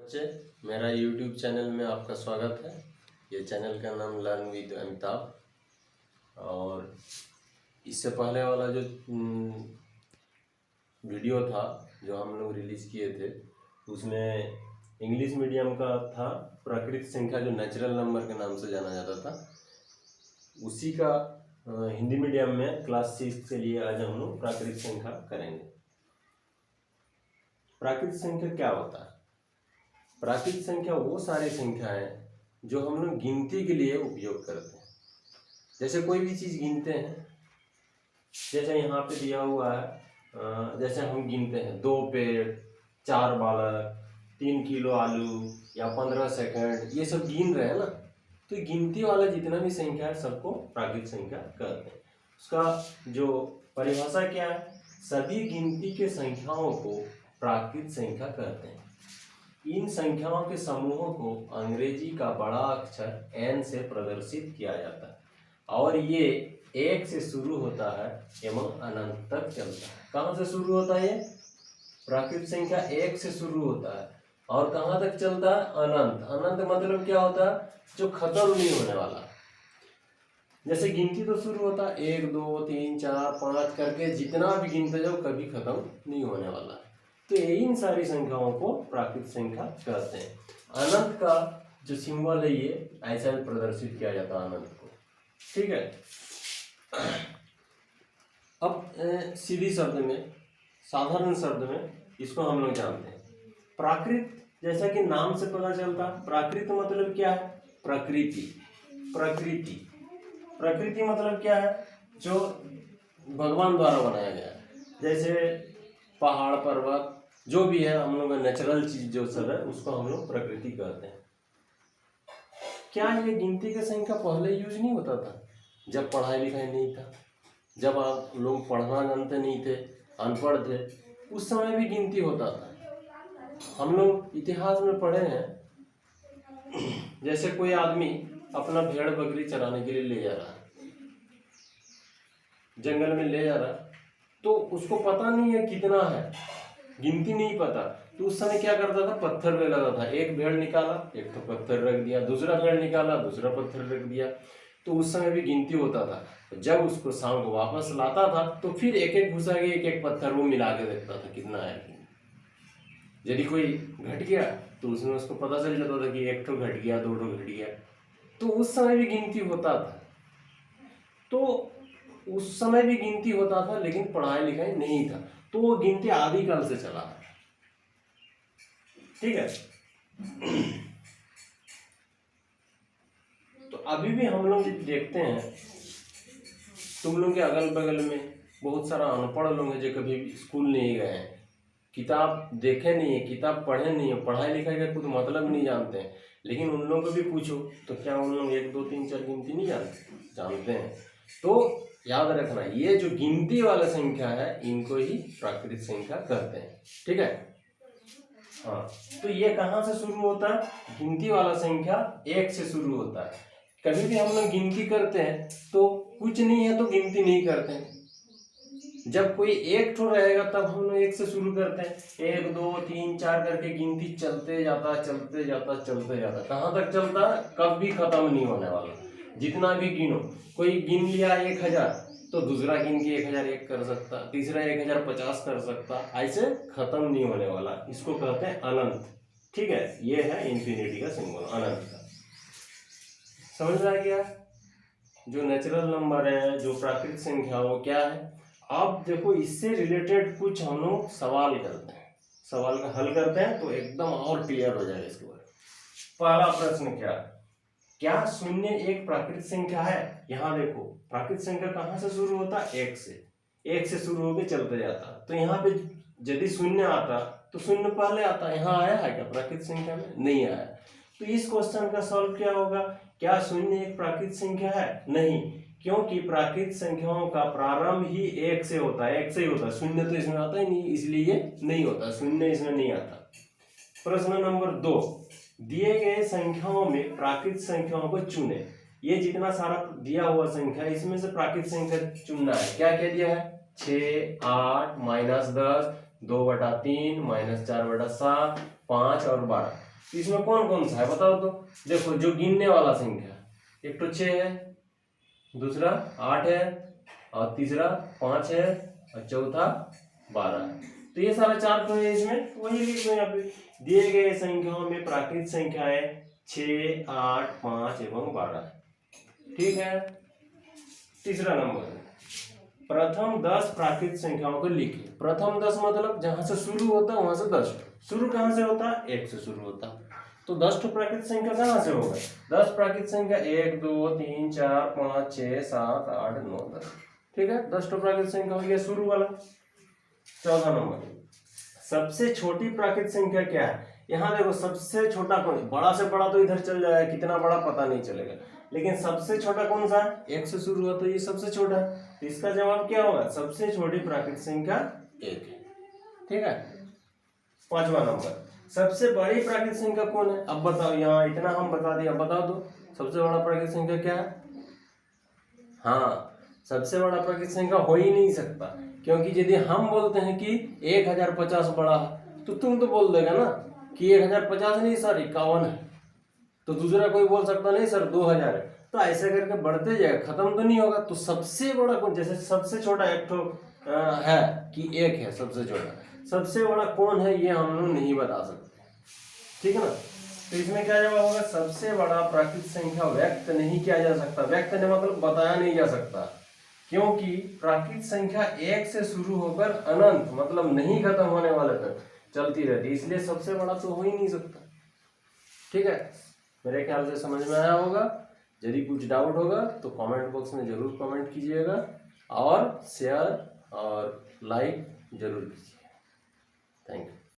बच्चे, मेरा YouTube channel में आपका स्वागत है। ये चैनल का नाम लर्न विद अमिताभ। और इससे पहले वाला जो वीडियो था जो हम लोग रिलीज़ किए थे उसमें इंग्लिश मीडियम का था, प्राकृतिक संख्या जो नेचुरल नंबर के नाम से जाना जाता था, उसी का हिंदी मीडियम में क्लास 6 के लिए आज हम लोग प्राकृतिक संख्या करेंगे। प्राकृतिक संख्या क्या होता है? प्राकृतिक संख्या वो सारी संख्या है जो हम लोग गिनती के लिए उपयोग करते हैं। जैसे कोई भी चीज़ गिनते हैं, जैसे यहाँ पे दिया हुआ है, जैसे हम गिनते हैं 2 पेड़, 4 बालक, 3 किलो आलू या 15 सेकंड, ये सब गिन रहे हैं ना। तो गिनती वाला जितना भी संख्या है सबको प्राकृतिक संख्या कहते हैं। उसका जो परिभाषा क्या है? सभी गिनती के संख्याओं को प्राकृतिक संख्या कहते हैं। इन संख्याओं के समूहों को अंग्रेजी का बड़ा अक्षर n से प्रदर्शित किया जाता है और ये 1 से शुरू होता है एवं अनंत तक चलता है। कहाँ से शुरू होता है? ये प्राकृतिक संख्या 1 से शुरू होता है और कहाँ तक चलता है? अनंत। अनंत मतलब क्या होता है? जो खत्म नहीं होने वाला। जैसे गिनती तो शुरू होता है 1 2 3 4 5 करके, जितना भी गिनते जाओ कभी खत्म नहीं होने वाला। तो इन सारी संख्याओं को प्राकृतिक संख्या कहते हैं। अनंत का जो सिंबल है ये ऐसा भी प्रदर्शित किया जाता है अनंत को। ठीक है। अब सीधी शब्द में, साधारण शब्द में इसको हम लोग जानते हैं। प्राकृत जैसा कि नाम से पता चलता, प्राकृत मतलब क्या है? प्रकृति। प्रकृति प्रकृति मतलब क्या है? जो भगवान द्वारा बनाया गया है। जैसे पहाड़, पर्वत, जो भी है हम लोग नेचुरल चीज जो सब है उसको हम लोग प्रकृति कहते हैं। क्या ये गिनती का संख्या पहले यूज नहीं होता था? जब पढ़ाई लिखाई नहीं था, जब आप लोग पढ़ना जानते नहीं थे, अनपढ़ थे, उस समय भी गिनती होता था। हम लोग इतिहास में पढ़े हैं, जैसे कोई आदमी अपना भेड़ बकरी चराने के लिए ले जा रहा है, जंगल में ले जा रहा, तो उसको पता नहीं है कितना है, गिनती नहीं पता, तो उस समय क्या करता था? पत्थर ले लाता था। एक भेड़ निकाला, एक तो पत्थर रख दिया, दूसरा भेड़ निकाला, दूसरा पत्थर रख दिया। तो उस समय भी गिनती होता था। जब उसको शाम को वापस लाता था तो फिर एक एक घुसा के एक एक पत्थर वो मिला के देखता था कितना है। यदि कोई घट गया तो उसमें उसको पता चल जाता था कि एक तो घट गया, 2 तो घट गया। तो उस समय भी गिनती होता था। तो उस समय भी गिनती होता था, लेकिन पढ़ाई लिखाई नहीं था, तो वो गिनती आदिकाल से चला है। ठीक है। तो अभी भी हम लोग देखते हैं, तुम लोग के अगल बगल में बहुत सारा अनपढ़ लोग हैं जो कभी स्कूल नहीं गए हैं, किताब देखे नहीं है, किताब पढ़े नहीं है, पढ़ाई लिखाई का कुछ मतलब नहीं जानते हैं। लेकिन उन लोगों को भी पूछो तो क्या उन लोग 1 2 3 4 गिनती नहीं जानते हैं। तो याद रखना, ये जो गिनती वाला संख्या है इनको ही प्राकृतिक संख्या कहते हैं। ठीक है। हाँ, तो ये कहाँ से शुरू होता है? गिनती वाला संख्या 1 से शुरू होता है। कभी भी हम लोग गिनती करते हैं तो कुछ नहीं है तो गिनती नहीं करते हैं। जब कोई एक ठो रहेगा तब हम लोग 1 से शुरू करते हैं। 1 2 3 4 करके गिनती चलते जाता चलते जाता चलते जाता। कहाँ तक चलता? कभी खत्म नहीं होने वाला। जितना भी गिनो, कोई गिन लिया 1000 तो दूसरा गिन के 1001 कर सकता, तीसरा 1050 कर सकता, ऐसे खत्म नहीं होने वाला। इसको कहते हैं अनंत। ठीक है। ये है इन्फिनिटी का सिंबल, अनंत का। समझ में आ गया? जो नेचुरल नंबर है, जो प्राकृतिक संख्या, वो क्या है? अब देखो, इससे रिलेटेड कुछ हम लोग सवाल करते हैं, सवाल का हल करते हैं तो एकदम और क्लियर हो जाएगा इसके बारे में। पहला प्रश्न क्या है? क्या 0 एक प्राकृतिक संख्या है? यहाँ देखो, प्राकृतिक संख्या कहाँ से शुरू होता है? 1 से। 1 से शुरू होकर चलते जाता। तो यहाँ पे यदि 0 आता तो 0 पहले आता। यहाँ आया है क्या प्राकृतिक संख्या में? नहीं आया। तो इस क्वेश्चन का सॉल्व क्या होगा? क्या 0 एक प्राकृतिक संख्या है? नहीं, क्योंकि प्राकृतिक संख्याओं का प्रारंभ ही 1 से होता है, 1 से ही होता है। 0 तो इसमें आता ही नहीं, इसलिए नहीं होता, 0 इसमें नहीं आता। प्रश्न नंबर 2, दिए गए संख्याओं में प्राकृतिक संख्याओं को चुने। ये जितना सारा दिया हुआ संख्या है इसमें से प्राकृतिक संख्या चुनना है। क्या क्या दिया है? 6 8 -10 2/3 -4/7 5 और 12। तो इसमें कौन कौन सा है बताओ तो। देखो जो गिनने वाला संख्या, एक तो 6 है, दूसरा 8 है, और तीसरा 5 है, और चौथा 12 है। तो ये सारा 4 तो है इसमें, वही लिख दो यहाँ पे। दिए गए संख्याओं में प्राकृत संख्याएं 6, 8, 5 एवं 12। ठीक है। तीसरा नंबर, प्रथम 10 प्राकृत संख्याओं को लिखिए। प्रथम 10 मतलब जहां से शुरू होता है वहां से 10। शुरू कहां से होता है? 1 से शुरू होता है। तो 10 तो प्राकृत संख्या कहां से होगा? 10 प्राकृत संख्या 1, 2, 3, 4, 5, 6, 7, 8, 9, 10। ठीक है, 10 तो प्राकृत संख्या हो गया शुरू वाला। चौथा नंबर, सबसे छोटी प्राकृत संख्या क्या है? यहाँ देखो सबसे छोटा कौन है? बड़ा से बड़ा तो इधर चल जाएगा, कितना बड़ा पता नहीं चलेगा, लेकिन सबसे छोटा कौन सा है? 1 से शुरू हुआ तो ये सबसे छोटा है। तो इसका जवाब क्या होगा? सबसे छोटी प्राकृत संख्या 1 है। ठीक है। पांचवा नंबर, सबसे बड़ी प्राकृत संख्या कौन है? अब बताओ, यहाँ इतना हम बता दिया, बताओ तो सबसे बड़ा प्राकृत संख्या क्या है? हाँ, सबसे बड़ा प्राकृत संख्या हो ही नहीं सकता, क्योंकि यदि हम बोलते हैं कि 1050 बड़ा है तो तुम तो बोल देगा ना कि 1050 नहीं सर 51 है। तो दूसरा कोई बोल सकता नहीं सर 2000 है। तो ऐसे करके बढ़ते जाएगा, खत्म तो नहीं होगा। तो सबसे बड़ा कौन? जैसे सबसे छोटा एक तो है कि 1 है सबसे छोटा, सबसे बड़ा कौन है ये हम लोग नहीं बता सकते। ठीक है ना। तो इसमें क्या जवाब होगा? सबसे बड़ा प्राकृत संख्या व्यक्त नहीं किया जा सकता। व्यक्त नहीं मतलब बताया नहीं जा सकता, क्योंकि प्राकृत संख्या 1 से शुरू होकर अनंत मतलब नहीं खत्म होने वाले तक चलती रहती, इसलिए सबसे बड़ा तो हो ही नहीं सकता। ठीक है, मेरे ख्याल से समझ में आया होगा। यदि कुछ डाउट होगा तो कमेंट बॉक्स में जरूर कमेंट कीजिएगा, और शेयर और लाइक जरूर कीजिए। Thank you.